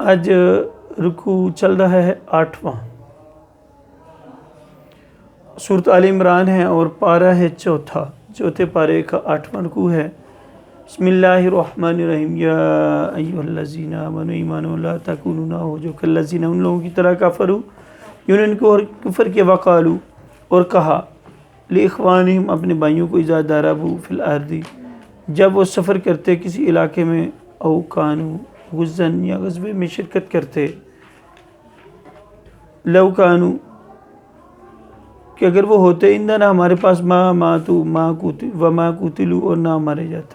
آج رکوع چل رہا ہے 8واں، سورۃ آل عمران ہے اور پارہ ہے چوتھے پارے کا 8واں رکوع ہے۔ بسم اللہ الرحمن الرحیم۔ یا ایھا الذین آمنوا ایمانوا لا تکونوا نہ ہو جو کالذین ان لوگوں کی طرح کفروا جنہوں نے کفر کے وقالوا اور کہا لاخوانہم اپنے بھائیوں کو اذا ضربوا فی الارض جب وہ سفر کرتے کسی علاقے میں، او کانوا غزاً یا غزوے میں شرکت کرتے، لو کانوا کہ اگر وہ ہوتے اندنا ہمارے پاس ما ماتوا وما قتلوا اور نہ مارے جاتے،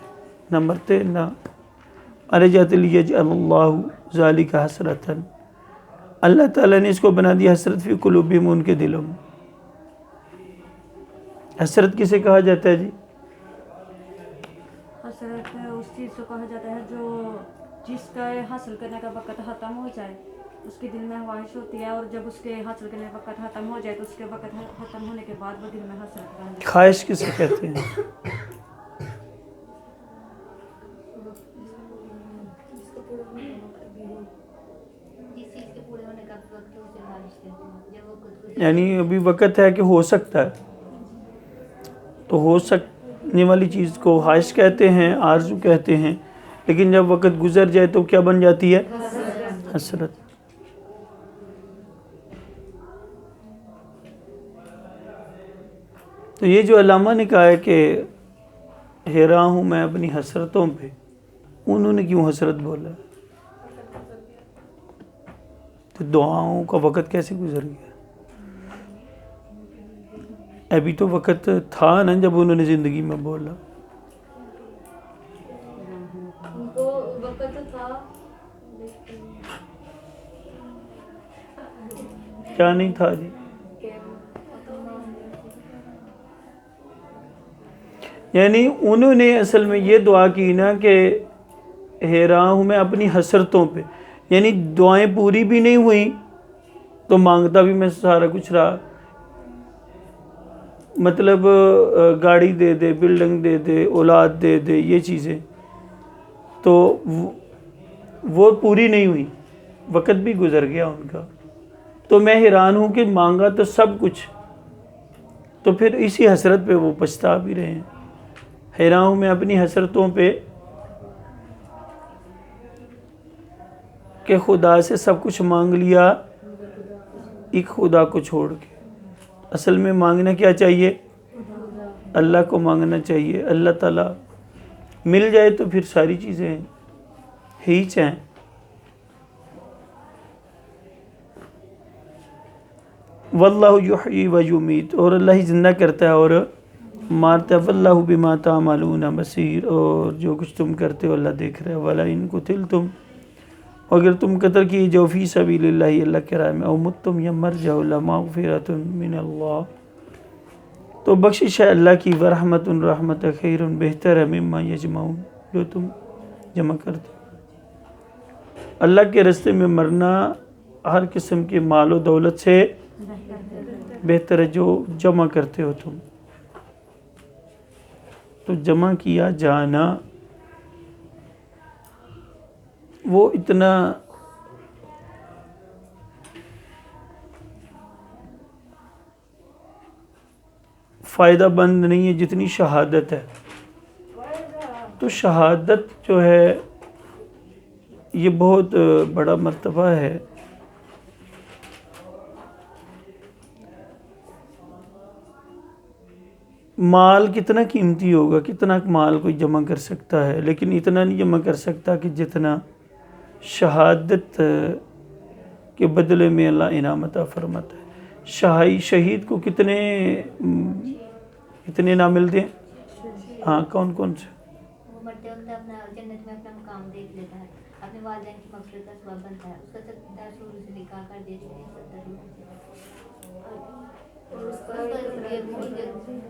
نہ مرتے نہ مارے جاتے، لیجعل اللہ ذالک حسرۃ اللہ تعالیٰ نے اس کو بنا دیا حسرت فی قلوبہم ان کے دلوں میں۔ حسرت کسے کہا جاتا ہے جی؟ حسرت اس چیز کو کہا جاتا ہے جو جس کا حاصل کرنے کا وقت ختم ہو جائے، اس کے دل میں خواہش ہوتی ہے، اور جب اس کے حاصل کرنے کا وقت ختم ہو جائے تو اس کے وقت ختم ہونے کے بعد وہ دل میں حسرت بن جاتی ہے۔ خواہش کسے کہتے ہیں؟ یعنی ابھی وقت ہے کہ ہو سکتا ہے، تو ہو سکنے والی چیز کو خواہش کہتے ہیں، آرزو کہتے ہیں، لیکن جب وقت گزر جائے تو کیا بن جاتی ہے؟ حسرت۔ تو یہ جو علامہ نے کہا ہے کہ حیران ہوں میں اپنی حسرتوں پہ، انہوں نے کیوں حسرت بولا؟ تو دعاؤں کا وقت کیسے گزر گیا؟ ابھی تو وقت تھا نا جب انہوں نے زندگی میں بولا۔ کیا نہیں تھا جی؟ یعنی انہوں نے اصل میں یہ دعا کی نا کہ حیران ہوں میں اپنی حسرتوں پہ، یعنی دعائیں پوری بھی نہیں ہوئیں تو مانگتا بھی میں سارا کچھ رہا، مطلب گاڑی دے دے، بلڈنگ دے دے، اولاد دے دے، یہ چیزیں تو وہ پوری نہیں ہوئی، وقت بھی گزر گیا ان کا۔ تو میں حیران ہوں کہ مانگا تو سب کچھ، تو پھر اسی حسرت پہ وہ پچھتا بھی رہے ہیں۔ حیران ہوں میں اپنی حسرتوں پہ کہ خدا سے سب کچھ مانگ لیا ایک خدا کو چھوڑ کے۔ اصل میں مانگنا کیا چاہیے؟ اللہ کو مانگنا چاہیے۔ اللہ تعالیٰ مل جائے تو پھر ساری چیزیں ہی چاہیں۔ واللہ یحیی و یمیت، اور اللہ ہی زندہ کرتا ہے اور مارتا ہے۔ واللہ بما تعملون بصیر، اور جو کچھ تم کرتے ہو اللہ دیکھ رہا ہے۔ وَلَئِن قُتِلْتُمْ، اگر تم قتل کیے جو فی سبیل اللہ اللہ کے راہ میں، او متم یا مر جاؤ، لمغفرۃ من اللہ، تو بخشش ہے اللہ کی، ورحمت رحمت خیر بہتر ہے، مما یجمعون جو تم جمع کرتے۔ اللہ کے راستے میں مرنا ہر قسم کے مال و دولت سے بہتر ہے جو جمع کرتے ہو تم۔ تو جمع کیا جانا وہ اتنا فائدہ مند نہیں ہے جتنی شہادت ہے۔ تو شہادت جو ہے یہ بہت بڑا مرتبہ ہے۔ مال کتنا قیمتی ہوگا، کتنا مال کوئی جمع کر سکتا ہے، لیکن اتنا نہیں جمع کر سکتا کہ جتنا شہادت کے بدلے میں اللہ انعام عطا فرماتا ہے۔ شہید کو کتنے انعام ملتے ہیں؟ ہاں، کون کون سے؟ وہ مرتے وقت اپنا جنت میں اپنا مقام دیکھ لیتا ہے، اپنے والدین کی مغفرت کا سبب بنتا ہے، اس کا 10 شروع سے نکاح کر دیتے ہیں، 70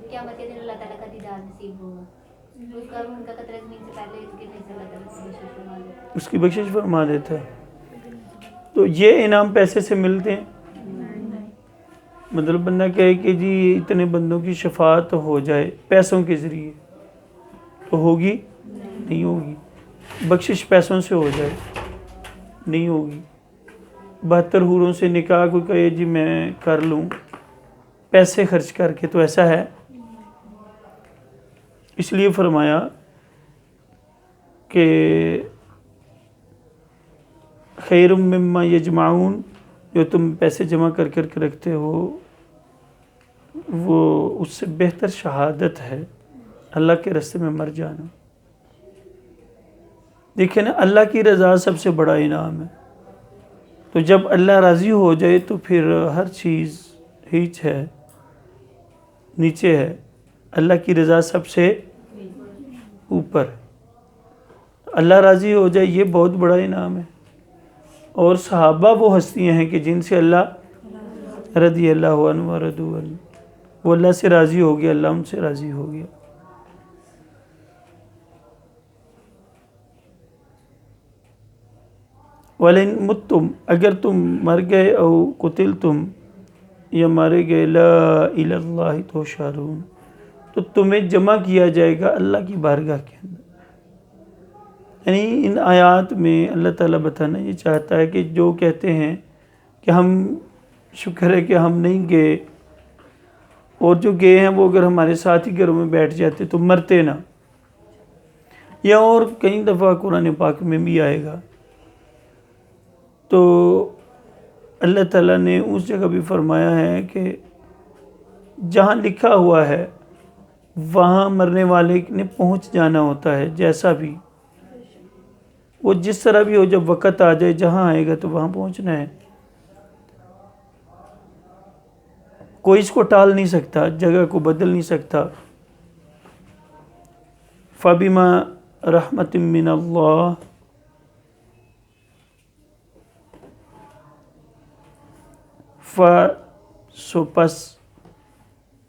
قیامت کے دن اللہ تعالیٰ کا دیدار نصیب ہوگا، اس کا ان کا قطرہ زمین سے پہلے گرنے سے اللہ تعالیٰ کی بخشش فرما دیتا ہے، اس کی بخشش فرما دیتا ہے۔ تو یہ انعام پیسے سے ملتے ہیں؟ مطلب بندہ کہے کہ جی اتنے بندوں کی شفاعت ہو جائے پیسوں کے ذریعے، تو ہوگی؟ نہیں ہوگی۔ بخشش پیسوں سے ہو جائے، نہیں ہوگی. 72 حوروں سے نکاح کوئی کہے جی میں کر لوں پیسے خرچ کر کے، تو ایسا ہے. اس لیے فرمایا کہ خیر مما یجمعون، جو تم پیسے جمع کر کر کے رکھتے ہو وہ اس سے بہتر شہادت ہے اللہ کے راستے میں مر جانا. دیکھیں نا، اللہ کی رضا سب سے بڑا انعام ہے. تو جب اللہ راضی ہو جائے تو پھر ہر چیز ہیچ ہے، نیچے ہے. اللہ کی رضا سب سے اوپر. اللہ راضی ہو جائے یہ بہت بڑا انعام ہے. اور صحابہ وہ ہستیاں ہیں کہ جن سے اللہ رضی اللہ عنہ ورضوا عنہ، وہ اللہ سے راضی ہو گیا، اللہ ان سے راضی ہو گیا. وَلَئِن مُتُّمْ، اگر تم مر گئے، او قتلتم، یا مارے گئے، لا الی اللہ تحشرون، تو تمہیں جمع کیا جائے گا اللہ کی بارگاہ کے اندر. یعنی ان آیات میں اللہ تعالیٰ بتانا یہ چاہتا ہے کہ جو کہتے ہیں کہ ہم شکر ہے کہ ہم نہیں گئے، اور جو گئے ہیں وہ اگر ہمارے ساتھ ہی گھروں میں بیٹھ جاتے تو مرتے نہ. یا اور کئی دفعہ قرآن پاک میں بھی آئے گا. تو اللہ تعالیٰ نے اس جگہ بھی فرمایا ہے کہ جہاں لکھا ہوا ہے وہاں مرنے والے نے پہنچ جانا ہوتا ہے. جیسا بھی وہ جس طرح بھی ہو، جب وقت آ جائے جہاں آئے گا تو وہاں پہنچنا ہے. کوئی اس کو ٹال نہیں سکتا، جگہ کو بدل نہیں سکتا. فَبِمَا رَحْمَةٍ مِّنَ اللَّهِ، سو پس،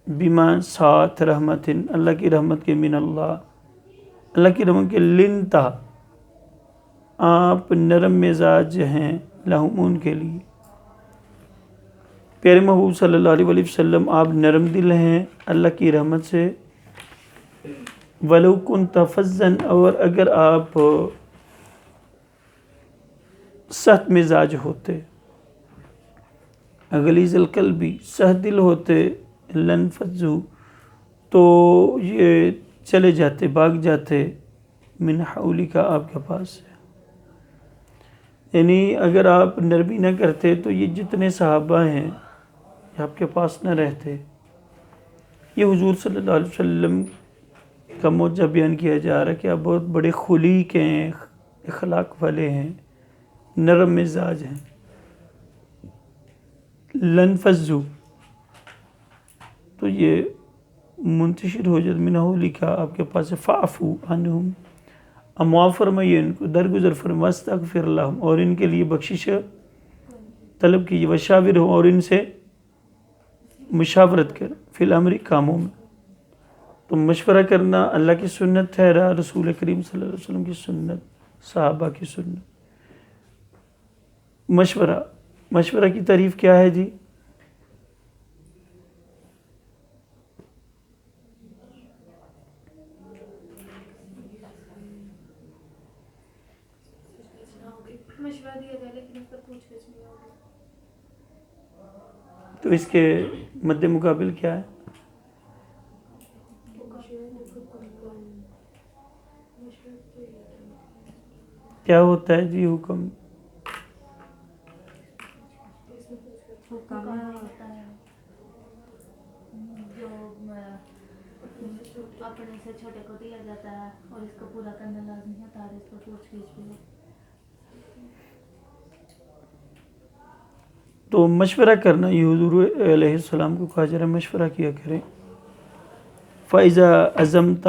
بما ساتھ، رحمتن اللہ کی رحمت کے، من اللہ اللہ کی رحمت کے، لنتا آپ نرم مزاج ہیں، لہم ان کے لیے. پیارے محبوب صلی اللہ علیہ وسلم آپ نرم دل ہیں اللہ کی رحمت سے. وَلَوْ كُنْتَ فَظًّا، اور اگر آپ سخت مزاج ہوتے، غلیظ القلب، سخت دل ہوتے، لَانْفَضُّوا، تو یہ چلے جاتے، بھاگ جاتے، من حولک، آپ کے پاس سے. یعنی اگر آپ نرمی نہ کرتے تو یہ جتنے صحابہ ہیں یہ آپ کے پاس نہ رہتے. یہ حضور صلی اللہ علیہ وسلم کا موجہ بیان کیا جا رہا ہے کہ آپ بہت بڑے خلیق ہیں، اخلاق والے ہیں، نرم مزاج ہیں. لَانْفَضُّوا، تو یہ منتشر ہو جاتے، من حولک، آپ کے پاس سے. فَاعْفُوا عَنْهُمْ، معاف فرمائیے ان کو، درگزر فرمائیے. وَاسْتَغْفِرْ لَهُمْ، اور ان کے لیے بخشش طلب کیجیے. وَشَاوِرْهُمْ، اور ان سے مشاورت کر، فی الامر، کاموں میں. تو مشورہ کرنا اللہ کی سنت ہے، رسول کریم صلی اللہ علیہ وسلم کی سنت، صحابہ کی سنت. مشورہ کی تعریف کیا ہے جی؟ مشورہ دیا جائے لیکن اس پر پوچھ گچھ نہیں ہوگی. تو اس کے مد مقابل کیا ہے؟ کیا ہوتا ہے جی حکم؟ حکم ہوتا ہے جو اپنے سے چھوٹے کو دیا جاتا ہے اور اس کو پورا کرنا لازمی ہوتا ہے، اس کو پوچھ گچھ بھی. تو مشورہ کرنا، یہ حضور علیہ السلام کو کہا جا رہا ہے مشورہ کیا کریں. فَإِذَا عَزَمْتَ،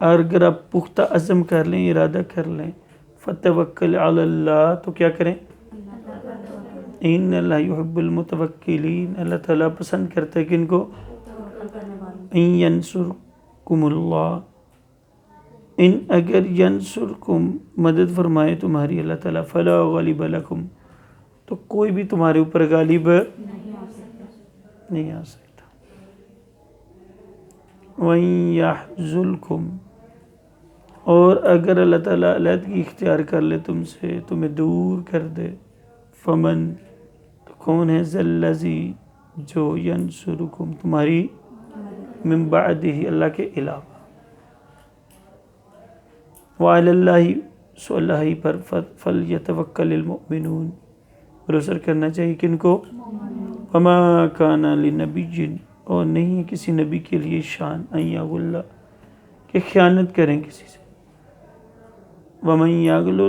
اگر آپ پختہ عزم کر لیں، ارادہ کر لیں، فَتَوَكَّلْ عَلَى اللَّهِ، تو کیا کریں؟ ان اللہ يحب المتوکلین، اللہ تعالیٰ پسند کرتا ہے کن کو؟ ان ینصرکم اللہ، ان اگر ینصرکم، مدد فرمائے تمہاری اللہ تعالیٰ، فلا غالب لکم، تو کوئی بھی تمہارے اوپر غالب نہیں آ سکتا. وَإِن يَحْزُلْكُمْ، اور اگر اللہ تعالیٰ علیحدگی اختیار کر لے تم سے، تمہیں دور کر دے، فمن، تو کون ہے ذلذی جو ینصرکم تمہاری من بعدہ اللہ کے علاوہ، وعلی اللہ سو اللہ ہی پر فلیتوکل المؤمنون بھروسہ کرنا چاہیے کن کو، وما کان لنبی اور نہیں ہے کسی نبی کے لیے شان ان یغل کہ خیانت کریں کسی سے، ومن یغل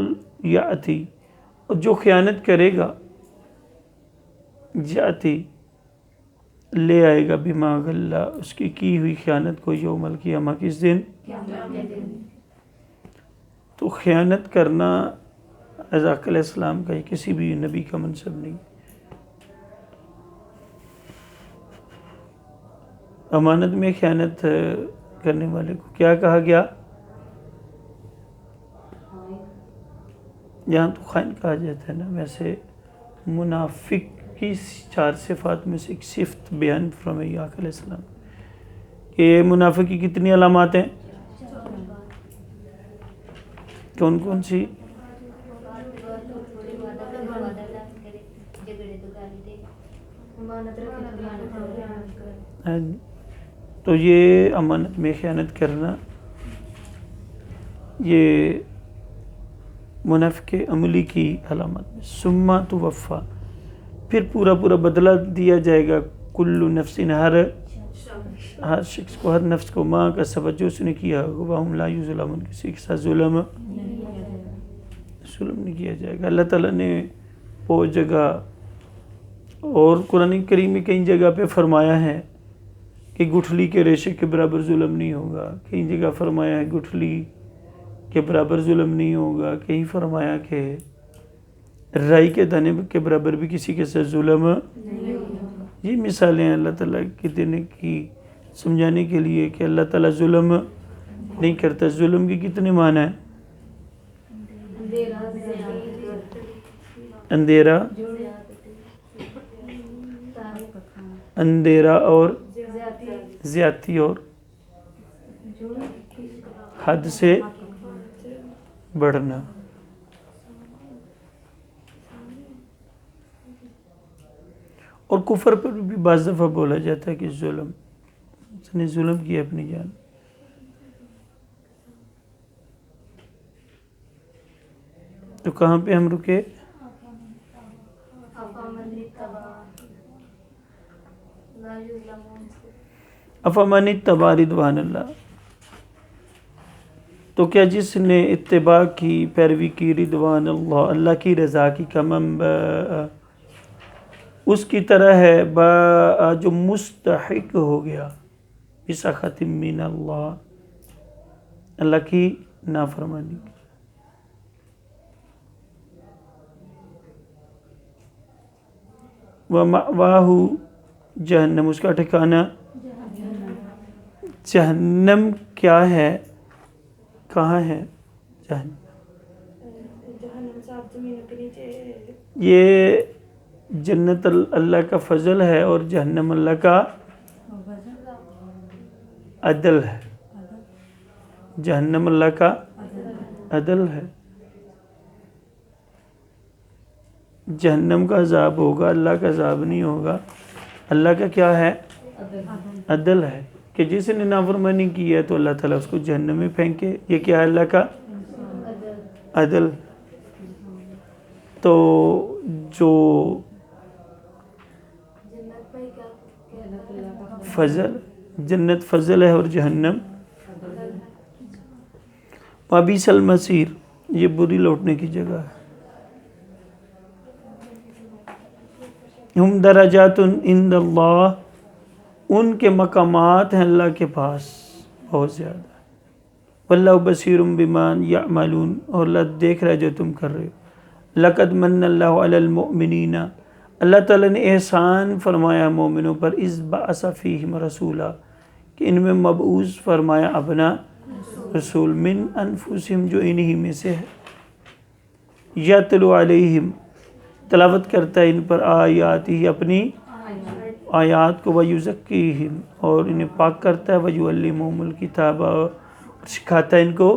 یأتی اور جو خیانت کرے گا یأتی لے آئے گا بما غل اس کی ہوئی خیانت کو یوم القیامہ کس دن۔ تو خیانت کرنا عزاق علیہ السلام کا کسی بھی نبی کا منصب نہیں۔ امانت میں خیانت کرنے والے کو کیا کہا گیا؟ یہاں تو خائن کہا جاتا ہے نا، ویسے منافق کی 4 صفات میں سے ایک صفت بیان فرمائی آقا علیہ السلام کہ منافق کی کتنی علامات ہیں؟ کون کون سی؟ تو یہ امانت میں خیانت کرنا یہ منافق عملی کی علامت میں۔ ثم توفیٰ پھر پورا بدلہ دیا جائے گا، کل نفس ہر شخص کو، ہر نفس کو ماں کا سبب جو اس نے کیا ہوگا، وہم لا یظلمون کسی کے ساتھ ظلم نہیں کیا جائے گا۔ اللہ تعالیٰ نے وہ جگہ اور قرآن کریم میں کئی جگہ پہ فرمایا ہے کہ گٹھلی کے ریشے کے برابر ظلم نہیں ہوگا، کئی جگہ فرمایا ہے گٹھلی کے برابر ظلم نہیں ہوگا، کہیں فرمایا کہ رائی کے دانے کے برابر بھی کسی کے ساتھ ظلم نہیں ہوگا۔ یہ مثالیں اللہ تعالیٰ کی دینے کی سمجھانے کے لیے کہ اللہ تعالیٰ ظلم نہیں کرتا۔ ظلم کی کتنے معنی ہیں؟ اندھیرا اور زیادتی اور حد سے بڑھنا۔ اور کفر پر بھی بعض دفعہ بولا جاتا ہے کہ ظلم، اس نے ظلم کیا اپنی جان۔ تو کہاں پہ ہم رکے؟ افمن اتبع رضوان اللہ، تو کیا جس نے اتباع کی، پیروی کی، رضوان اللہ اللہ کی رضا کی، کمن اس کی طرح ہے با جو مستحق ہو گیا بسخط من اللہ اللہ کی نافرمانی کی۔ وَمَأْوَاهُ جہنم، اس کا ٹھکانہ جہنم کیا ہے، کہاں ہے جہنم؟ یہ جنت اللہ کا فضل ہے اور جہنم اللہ کا عدل ہے۔ جہنم اللہ کا عدل ہے۔ جہنم کا عذاب ہوگا، اللہ کا عذاب نہیں ہوگا۔ اللہ کا کیا ہے؟ عدل ہے کہ جس نے نافرمانی کی ہے تو اللہ تعالیٰ اس کو جہنم میں پھینکے۔ یہ کیا ہے؟ اللہ کا عدل۔ تو جو فضل، جنت فضل ہے اور جہنم وَبِئْسَ الْمَصِيرُ، یہ بری لوٹنے کی جگہ ہے۔ ہم درجات عند اللہ، ان کے مقامات ہیں اللہ کے پاس بہت زیادہ۔ واللہ بصیر بما یعملون، اور اللہ دیکھ رہا ہے جو تم کر رہے ہو۔ لقد من اللہ علی المؤمنین، اللہ تعالیٰ نے احسان فرمایا مومنوں پر، اذ بعث فیہم رسولا، کہ ان میں مبعوث فرمایا اپنا رسول، من انفسہم جو انہی میں سے ہے، یتلو علیہم تلاوت کرتا ہے ان پر، آیات ہی اپنی آیات کو، ویزکیہم اور انہیں پاک کرتا ہے، ویعلمہم الکتاب سکھاتا ہے ان کو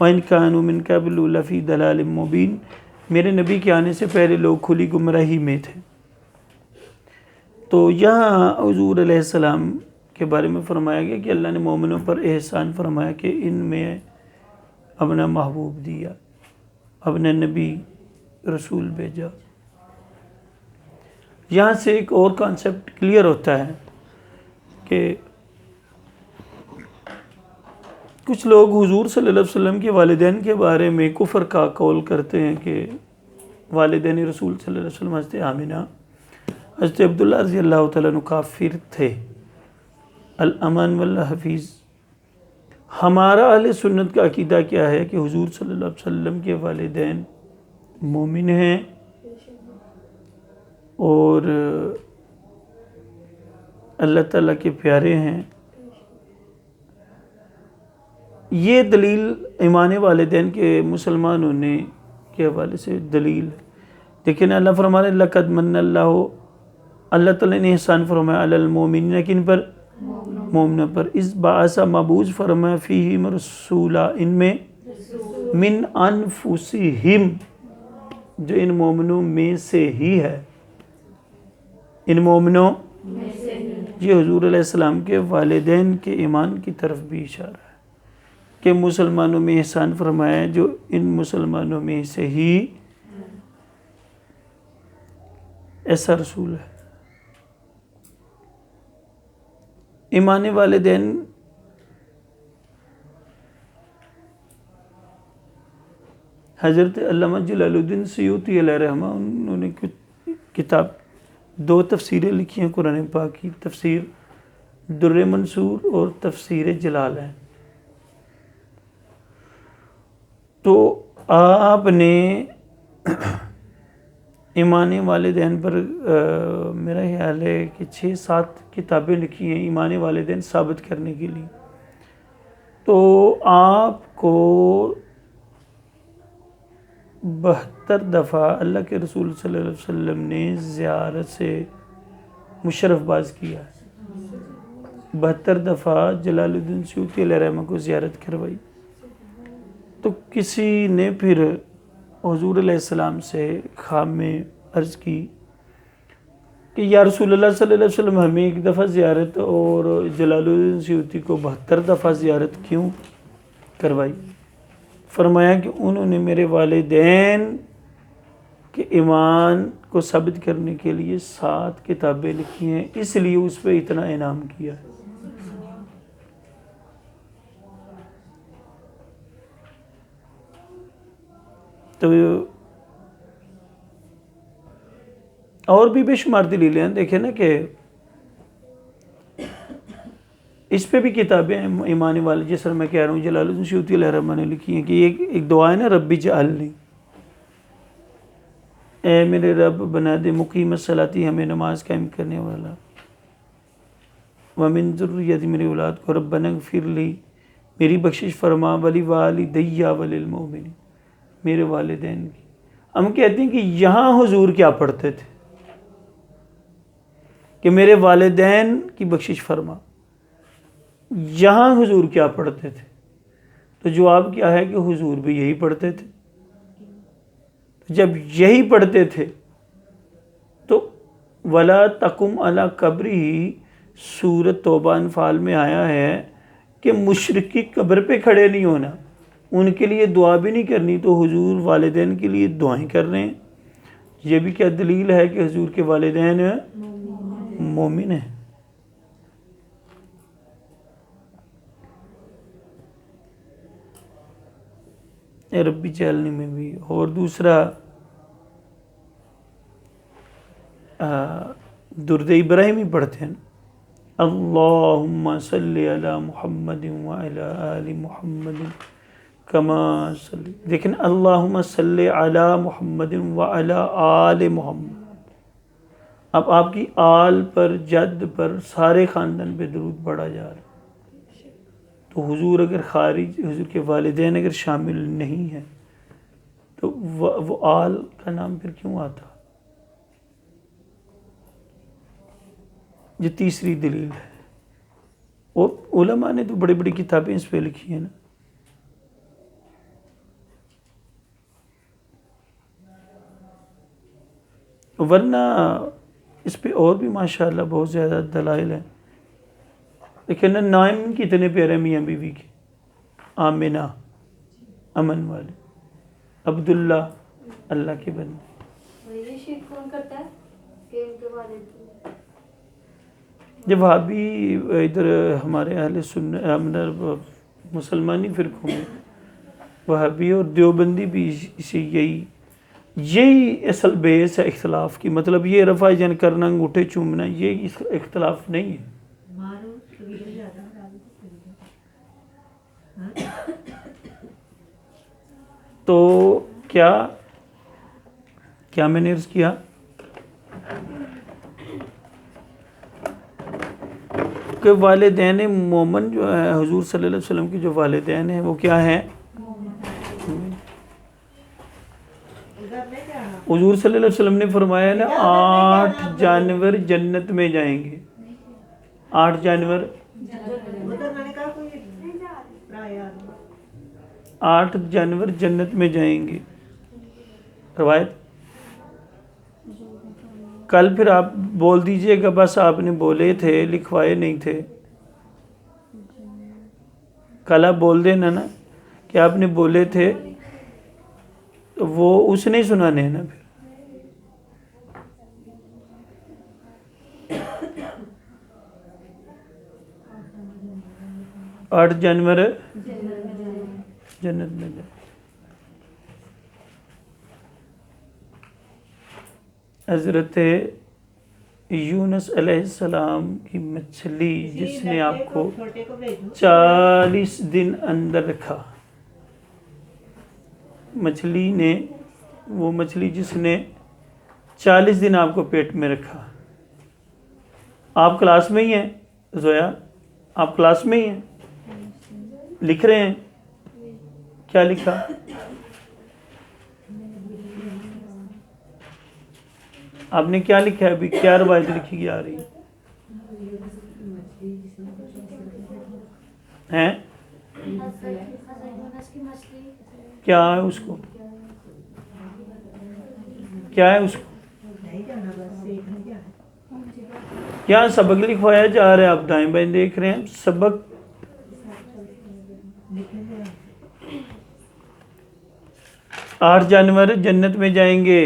وَإِنْ كَانُوا مِنْ قَبْلُ لَفِي ضَلَالٍ مُبِينٍ میرے نبی کے آنے سے پہلے لوگ کھلی گمراہی میں تھے۔ تو یہاں حضور علیہ السلام کے بارے میں فرمایا گیا کہ اللہ نے مومنوں پر احسان فرمایا کہ ان میں اپنا محبوب دیا، اپنا نبی رسول بھیجا۔ یہاں سے ایک اور کانسیپٹ کلیئر ہوتا ہے کہ کچھ لوگ حضور صلی اللہ علیہ وسلم کے والدین کے بارے میں کفر کا قول کرتے ہیں کہ والدین رسول صلی اللہ علیہ وسلم حضرت آمنہ، حضرت عبداللہ رضی اللہ تعالیٰ عنہ کافر تھے۔ الامان واللہ حفیظ، ہمارا اہل سنت کا عقیدہ کیا ہے کہ حضور صلی اللہ علیہ وسلم کے والدین مومن ہیں اور اللہ تعالیٰ کے پیارے ہیں۔ یہ دلیل ایمان والدین کے مسلمانوں نے کے حوالے سے دلیل ہے۔ لیکن اللہ فرمانے لقد من اللہ تعالیٰ نے احسان فرمایا علی المومنین، کن پر؟ مومنوں پر، اس باعث مبعوث فرمایا فیہم رسولا، ان میں من انفسہم، جو ان مومنوں میں سے ہی ہے، ان مومنوں یہ حضور علیہ السلام کے والدین کے ایمان کی طرف بھی اشارہ ہے کہ مسلمانوں میں احسان فرمایا جو ان مسلمانوں میں سے ہی ایسا رسول ہے۔ ایمان والدین حضرت علامہ جلال الدین سیوطی علیہ رحمہ، انہوں نے کتاب 2 تفسیریں لکھی ہیں قرآن پاک کی، تفسیر در منصور اور تفسیر جلال ہے۔ تو آپ نے ایمان والدین پر میرا خیال ہے کہ 6-7 کتابیں لکھی ہیں ایمان والدین ثابت کرنے کے لیے۔ تو آپ کو 72 دفعہ اللہ کے رسول صلی اللہ علیہ وسلم نے زیارت سے مشرف باز کیا ہے، 72 دفعہ جلال الدین سیوطی علیہ رحمہ کو زیارت کروائی۔ تو کسی نے پھر حضور علیہ السلام سے خواب میں عرض کی کہ یا رسول اللہ صلی اللہ علیہ وسلم ہمیں 1 دفعہ زیارت اور جلال الدین سیوطی کو 72 دفعہ زیارت کیوں کروائی؟ فرمایا کہ انہوں نے میرے والدین کے ایمان کو ثابت کرنے کے لیے 7 کتابیں لکھی ہیں، اس لیے اس پہ اتنا انعام کیا ہے۔ تو اور بھی بے شمار دلیلیں ہیں، دیکھیں نا کہ اس پہ بھی کتابیں ہیں ایمان والے، جس طرح میں کہہ رہا ہوں جلال الدین سیوطی علیہ رحمہ نے لکھی ہیں کہ ایک دعا ہے نا، ربی جعلنی، اے میرے رب بنا دے مقیم الصلاۃ، ہمیں نماز قائم کرنے والا، ومن ذریتی، میری اولاد کو، ربنا اغفر لی، میری بخشش فرما، ولی والدی وللمؤمنین، میرے والدین کی۔ ہم کہتے ہیں کہ یہاں حضور کیا پڑھتے تھے کہ میرے والدین کی بخشش فرما، یہاں حضور کیا پڑھتے تھے؟ تو جواب کیا ہے کہ حضور بھی یہی پڑھتے تھے۔ جب یہی پڑھتے تھے تو ولا تقم علی قبری، سورۃ توبہ انفال میں آیا ہے کہ مشرک کی قبر پہ کھڑے نہیں ہونا، ان کے لیے دعا بھی نہیں کرنی، تو حضور والدین کے لیے دعائیں کر رہے ہیں۔ یہ بھی کیا دلیل ہے کہ حضور کے والدین مومن ہیں۔ اے ربی جعلنی میں بھی، اور دوسرا درود ابراہیمی پڑھتے ہیں، اللہم صلی علی محمد وعلی آل محمد کما صلی، لیکن اللہم صلی علی محمد وعلی آل محمد، اب آپ کی آل پر، جد پر، سارے خاندان پہ درود پڑھا جا رہا ہے۔ تو حضور اگر خارج، حضور کے والدین اگر شامل نہیں ہیں تو وہ آل کا نام پھر کیوں آتا؟ یہ تیسری دلیل ہے۔ اور علماء نے تو بڑی بڑی کتابیں اس پہ لکھی ہیں نا. ورنہ اس پہ اور بھی ماشاءاللہ بہت زیادہ دلائل ہیں. لیکن نام کتنے پیارے میاں بیوی کے, آمنہ امن والے, عبداللہ اللہ کے بندے. یہ شرک کون کرتا ہے کہ ان کے والد جب وہابی ادھر ہمارے اہل سنت مسلمانی فرقوں میں وہابی اور دیوبندی بھی اسی یہی اصل بیس ہے اختلاف کی. مطلب یہ رفع جن کرنا, انگوٹھے چومنا, یہ اختلاف نہیں ہے. تو کیا میں نے عرض کیا کہ والدین مومن جو ہے حضور صلی اللہ علیہ وسلم کے جو والدین ہیں وہ کیا ہیں؟ حضور صلی اللہ علیہ وسلم نے فرمایا نا 8 جانور جنت میں جائیں گے. 8 جانور 8 جانور جنت میں جائیں گے. روایت کل پھر آپ بول دیجئے گا بس آپ نے بولے تھے لکھوائے نہیں تھے. کل آپ بول دینا نا کہ آپ نے بولے تھے, وہ اس نے سنانے ہیں نا. پھر 8 جانور جنت میں جائیں. حضرت یونس علیہ السلام کی مچھلی جس نے آپ کو 40 دن اندر رکھا, وہ مچھلی جس نے 40 دن آپ کو پیٹ میں رکھا. آپ کلاس میں ہی ہیں زویا, آپ کلاس میں ہی ہیں, لکھ رہے ہیں, کیا لکھا؟ آپ نے کیا لکھا ہے ابھی, کیا روایت لکھی آ رہی ہے؟ کیا ہے اس کو, کیا ہے اس کو, کیا سبق لکھوایا جا رہا ہے؟ آپ دائیں بائیں دیکھ رہے ہیں, سبق 8 جانور جنت میں جائیں گے.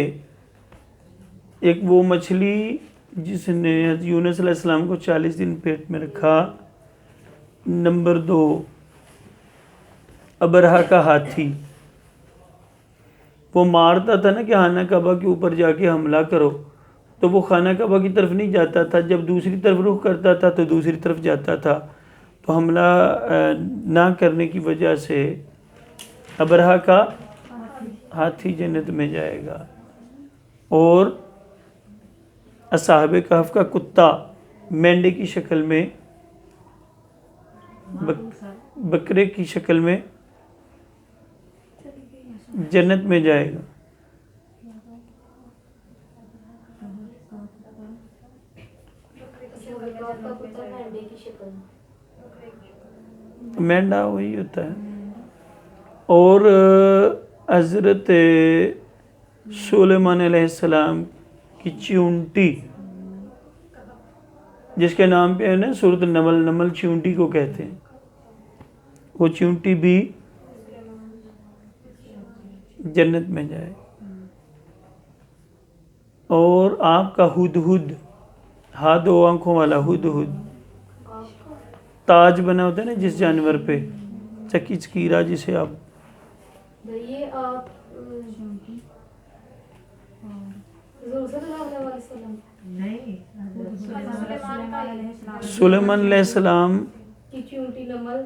ایک وہ مچھلی جس نے یونس علیہ السلام کو 40 دن پیٹ میں رکھا. نمبر 2 ابرہہ کا ہاتھی, وہ مارتا تھا نا کہ خانہ کعبہ کے اوپر جا کے حملہ کرو, تو وہ خانہ کعبہ کی طرف نہیں جاتا تھا, جب دوسری طرف رخ کرتا تھا تو دوسری طرف جاتا تھا. تو حملہ نہ کرنے کی وجہ سے ابرہہ کا ہاتھی جنت میں جائے گا. اور اصحاب کہف کا کتا مینڈے کی شکل میں, بکرے کی شکل میں جنت میں جائے گا. مینڈا وہی ہوتا ہے. اور حضرت سلیمان علیہ السلام کی چیونٹی, جس کے نام پہ ہے نا سورۃ النمل, نمل چیونٹی کو کہتے ہیں, وہ چیونٹی بھی جنت میں جائے. اور آپ کا ہدہد, 2 آنکھوں والا ہدہد, تاج بنا ہوتا ہے نا جس جانور پہ, چکی چکیرا جسے آپ, یہ آپ سلیمان علیہ السلام کی چیونٹی نمل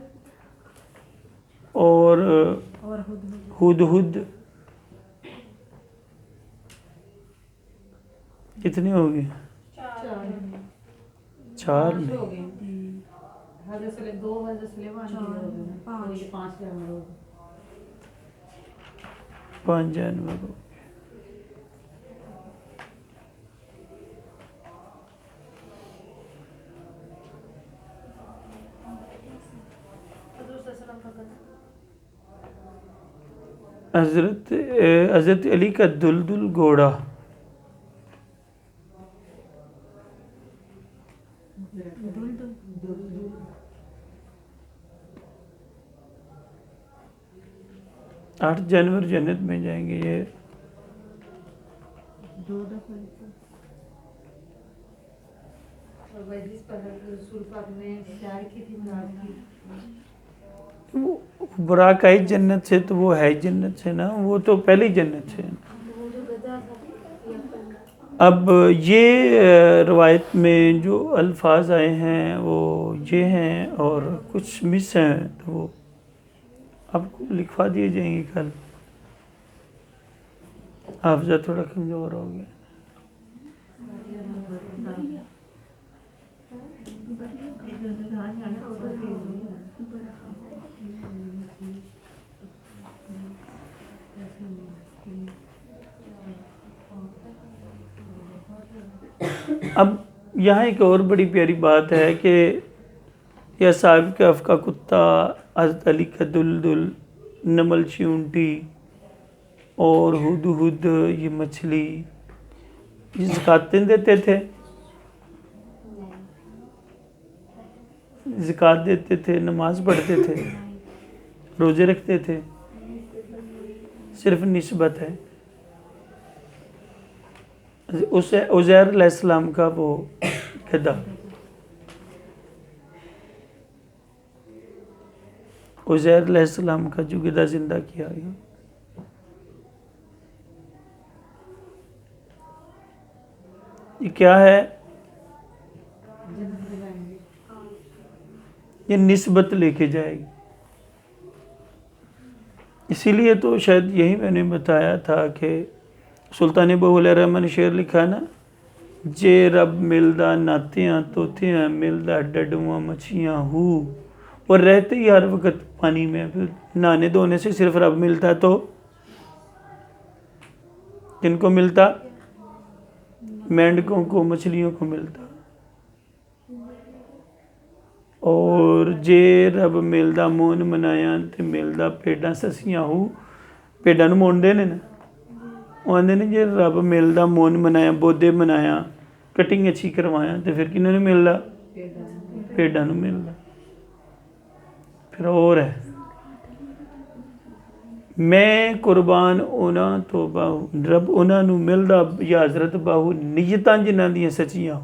اور ہدہد کتنے ہو گئے؟ 4 نہیں, 5 جانور ہو گئے. حضرت علی کا دلدل گھوڑا، آٹھ جانور جنت میں جائیں گے. یہ براق آئی جنت سے تو وہ ہے جنت سے نا، وہ تو پہلے ہی جنت سے. اب یہ روایت میں جو الفاظ آئے ہیں وہ یہ ہیں اور کچھ مس ہیں، تو وہ آپ کو لکھوا دیے جائیں گے. کل حافظہ تھوڑا کمزور ہو گیا. اب یہاں ایک اور بڑی پیاری بات ہے کہ یا صاحب کہف کا کتا، حضرت علی کا دلدل، نمل چیونٹی اور ہدہد یہ مچھلی، یہ زکوٰۃ دیتے تھے، زکوٰۃ دیتے تھے، نماز پڑھتے تھے، روزے رکھتے تھے. صرف نسبت ہے. عزیر علیہ السلام کا وہ گدھا، عزیر علیہ السلام کا جو گدھا زندہ کیا گیا. یہ کیا ہے؟ یہ نسبت لے کے جائے گی. اسی لیے تو شاید یہی میں نے بتایا تھا کہ سلطان بہو علیہ الرحمہ نے شعر لکھا نا، جے رب ملدا ناتیاں توتیاں ملدا ڈڈواں مچھیاں ہو. اور رہتے ہی ہر وقت پانی میں، پھر نہانے دھونے سے صرف رب ملتا تو کن کو ملتا؟ مینڈکوں کو، مچھلیوں کو ملتا. اور جے رب ملدا مون منایا تے ملدا پیڈاں سسیاں ہو. پیڈاں نو مون دے نے نا، وہ آندے نے جے رب ملدا مون منایا، بودے منایا، کٹنگ اچھی کروایا، تو پھر کنہوں نے ملدا؟ پیڈاں نو ملدا. پھر اور ہے، میں قربان اونا تو باہو، رب اونا نو ملدا یا حضرت باہو نیتاں جنہاں دیاں سچیاں.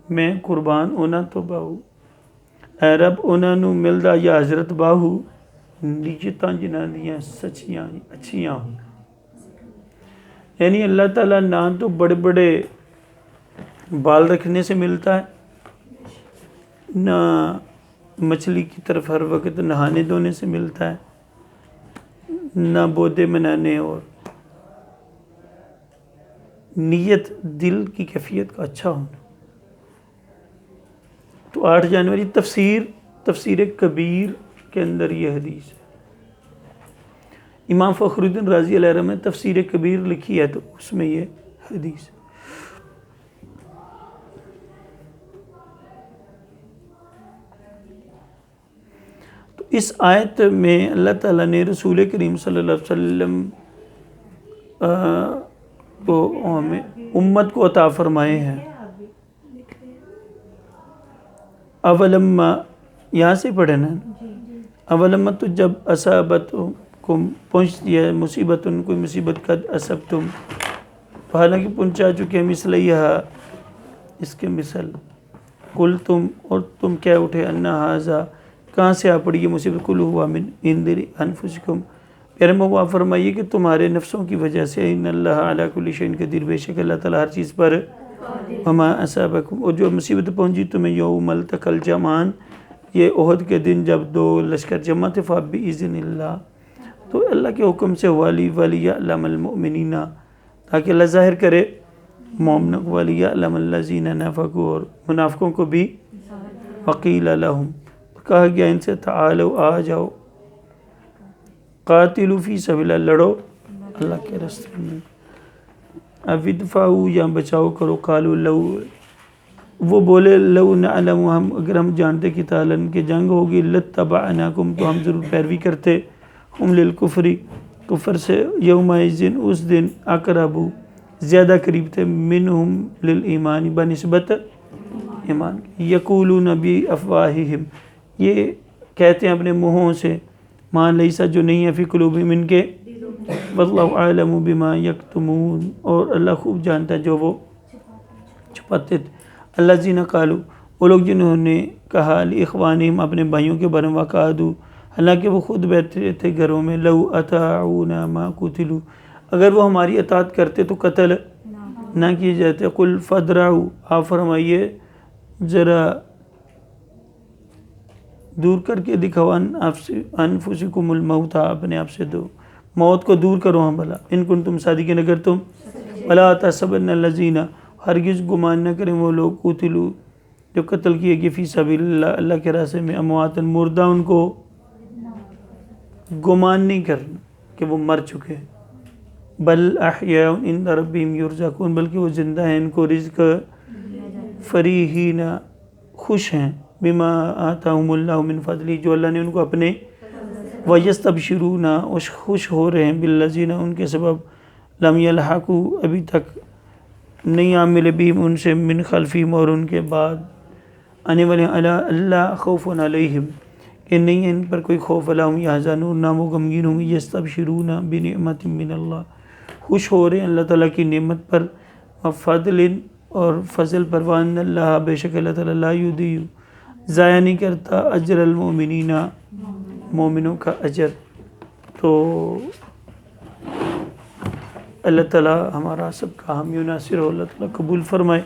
میں قربان اونا تو باہو، اے رب اونا نو ملدا یا حضرت باہو نیتاں جنہاں دیاں سچیاں اچھیاں ہوں. یعنی اللہ تعالیٰ نہ تو بڑے بڑے بال رکھنے سے ملتا ہے، نہ مچھلی کی طرف ہر وقت نہانے دھونے سے ملتا ہے، نہ بودے منانے، اور نیت دل کی کیفیت کا اچھا ہونا. تو 8 جنوری تفسیر کبیر کے اندر یہ حدیث ہے. امام فخر الدین رازی علیہ الرحمہ نے تفسیر کبیر لکھی ہے، تو اس میں یہ حدیث ہے. تو اس آیت میں اللہ تعالیٰ نے رسول کریم صلی اللہ علیہ وسلم کو امت کو عطا فرمائے ہیں. اولما یہاں سے پڑھے نا، اولما تو جب اصابت کو پہنچتی ہے مصیبت، ان کوئی مصیبت قد اصبتم، تو حالانکہ پہنچا چکے مثلیہا اس کے مثل، قل تم اور تم کہہ اٹھے انا ھذا کہاں سے آ پڑی یہ مصیبت، قل ہوا من عند انفسکم، پیارے محبوب آپ فرمائیے کہ تمہارے نفسوں کی وجہ سے، ان اللہ علی کل شیء قدیر، بے شک اللہ تعالیٰ ہر چیز پر، وما اصابکم، اور جو مصیبت پہنچی تمہیں یوم التقى الجمعان، یہ احد کے دن جب 2 لشکر جمع تھے، فبإذن اللہ، تو اللہ کے حکم سے، وَلِيَعْلَمَ الْمُؤْمِنِينَ، تاکہ اللہ ظاہر کرے مومنوں کو، وَلِيَعْلَمَ الَّذِينَ نَافَقُوا، اور منافقوں کو بھی، وَقِيلَ لَهُمْ، کہا گیا ان سے، تعالوا آ جاؤ، قاتلوا فی سبیل اللہ، لڑو اللہ کے راستے میں، اب ادفعوا یا بچاؤ کرو، قالوا لو وہ بولے لو نعلم ہم اگر ہم جانتے کہ تعلن کہ جنگ ہوگی لتبعناکم تو ہم ضرور پیروی کرتے ہم للکفری کفر سے یومئذ اس دن اقربو زیادہ قریب تھے منہم للایمان بنسبت ایمان یقولون بافواہہم یہ کہتے ہیں اپنے منہوں سے ما لیسا جو نہیں ہے فی قلوبہم ان کے واللہ اعلم بما یکتمون اور اللہ خوب جانتا ہے جو وہ چھپاتے تھے الذین قالوا وہ لوگ جنہوں نے کہا لاخوانہم اپنے بھائیوں کے بارے میں وقعدوا حالانکہ وہ خود بیٹھے تھے گھروں میں لو اطاعونا ما قتلوا اگر وہ ہماری اطاعت کرتے تو قتل نہ کیے جاتے قل فادرعوا آپ فرمائیے ذرا دور کر کے دکھاؤ انفسکم الموت اپنے آپ سے دو موت کو دور کرو ہم بھلا ان کنتم صادقین اگر تم ولا تحسبن الذین ہرگز گمان نہ کریں وہ لوگ قتلوا جو قتل کیے گئے فی سبیل اللہ اللہ کے راستے میں اموات مردہ ان کو گمان نہیں کرنا کہ وہ مر چکے بل احیاء عند ربہم یرزقون بلکہ وہ زندہ ہیں ان کو رزق فریحین خوش ہیں بما آتاہم اللہ من فضلی جو اللہ نے ان کو اپنے ویستبشرون خوش ہو رہے ہیں بالذین ان کے سبب لم یلحقوا ابھی تک نہیں عامل بہم ان سے من خلفہم اور ان کے بعد آنے والے اللہ خوف علیہم کہ نہیں ہے ان پر کوئی خوف ولا هم یحزنون نہ وہ غمگین ہوں گے یستبشرون بنعمت من اللہ خوش ہو رہے ہیں اللہ تعالیٰ کی نعمت پر وفضل اور فضل پر وان اللہ بے شک اللہ تعالیٰ لا یضیع ضائع نہیں کرتا اجر المؤمنین مومنوں کا اجر تو اللہ تعالیٰ ہمارا سب کا حامی و ناصر ہو اللہ تعالیٰ قبول فرمائے